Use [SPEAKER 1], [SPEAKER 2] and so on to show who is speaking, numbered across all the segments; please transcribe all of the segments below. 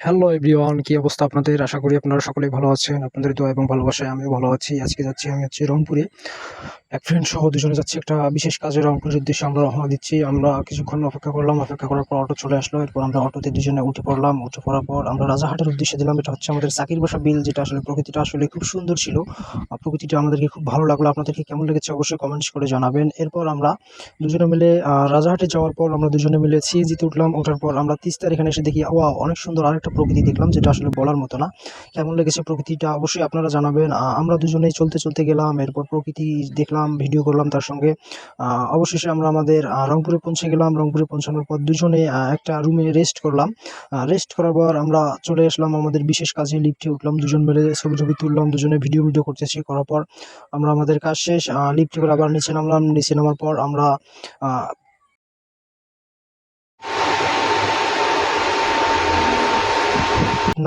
[SPEAKER 1] Hello everyone, কি অবস্থা আপনাদের? আশা করি আপনারা সকলেই ভালো আছেন। আপনাদের দোয়া এবং ভালোবাসায় আমিও ভালো আছি। আজকে যাচ্ছি আমি রংপুরে। এক ফ্রেন্ড সহ দুজনে যাচ্ছি একটা বিশেষ কাজে। রংপুরের উদ্দেশ্যে আমরা রওনা দিচ্ছি। আমরা কিছুক্ষণ অপেক্ষা করলাম। অপেক্ষা করার পর অটো চলে আসলো। এরপর আমরা অটোতে দুজনে উঠে পড়লাম। উঠে পড়ার পর আমরা রাজারহাটের উদ্দেশ্যে দিলাম। এটা হচ্ছে আমাদের চাকির বাসা বিল, যেটা আসলে প্রকৃতিটা আসলে খুব সুন্দর ছিল। প্রকৃতিটা আমাদেরকে খুব ভালো লাগলো। আপনাদেরকে কেমন লেগেছে অবশ্যই কমেন্টস করে জানাবেন। এরপর আমরা দুজনে মিলে রাজারহাটে যাওয়ার পর আমরা দুজনে মিলে সিএনজিতে উঠলাম। ওঠার পর আমরা তিস্তার এখানে এসে দেখি ওয়াও, অনেক সুন্দর আরেকটা প্রকৃতি দেখলাম, যেটা আসলে বলার মতো না। কেমন লেগেছে প্রকৃতিটা অবশ্যই আপনারা জানাবেন। আমরা দুজনেই চলতে চলতে গেলাম। এরপর প্রকৃতি দেখলাম, ভিডিও করলাম তার সঙ্গে। অবশেষে আমরা আমাদের রংপুরে পৌঁছে গেলাম। রংপুরে পৌঁছানোর পর দুজনে একটা রুমে রেস্ট করলাম। রেস্ট করার পর আমরা চলে আসলাম আমাদের বিশেষ কাজে। লিফটে উঠলাম, দুজন মিলে ছবি টবি তুললাম, দুজনে ভিডিও করতেছি। করার পর আমরা আমাদের কাজ শেষ। লিফটে করে আবার নিচে নামলাম। নিচে নামার পর আমরা আহ,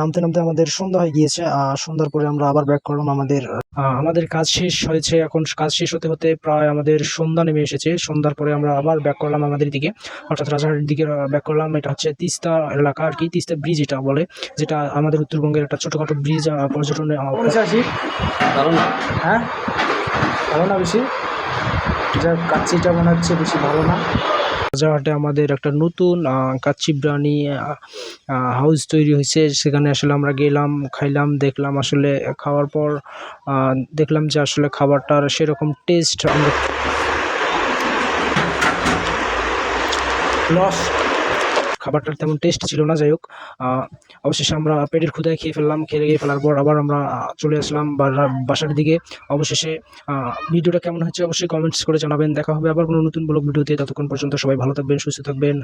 [SPEAKER 1] নামতে নামতে আমাদের সন্ধ্যা হয়ে গিয়েছে। সন্ধ্যার পরে আমরা আবার ব্যাক করলাম। আমাদের কাজ শেষ হয়েছে। এখন কাজ শেষ হতে হতে প্রায় আমাদের সন্ধ্যা নেমে এসেছে। সন্ধ্যার পরে আমরা আবার ব্যাক করলাম আমাদের দিকে, অর্থাৎ রাজারহাটের দিকে ব্যাক করলাম। এটা হচ্ছে তিস্তা এলাকা আর কি, তিস্তা ব্রিজ এটা বলে, যেটা আমাদের উত্তরবঙ্গের একটা ছোটোখাটো ব্রিজ। পর্যটনে আসি ভালো না, হ্যাঁ ভালো না বেশি, যা কাচ্চিটা মনে হচ্ছে বেশি ভালো না। রাজারহাটে আমাদের একটা নতুন কাচ্চি বিরিয়ানি হাউস তৈরি হয়েছে। সেখানে আসলে আমরা গেলাম, খাইলাম, দেখলাম। আসলে খাওয়ার পর দেখলাম যে আসলে খাবারটার সেরকম টেস্ট আমরা লস, খাবারটার তেমন টেস্ট ছিল না। যাই হোক, অবশেষে আমরা পেটের ক্ষুধায় খেয়ে ফেললাম। খেয়ে ফেলার পর আবার আমরা চলে আসলাম বাসার দিকে। অবশেষে ভিডিওটা কেমন হচ্ছে অবশ্যই কমেন্টস করে জানাবেন। দেখা হবে আবার কোনো নতুন ব্লগ ভিডিওতে। ততক্ষণ পর্যন্ত সবাই ভালো থাকবেন, সুস্থ থাকবেন।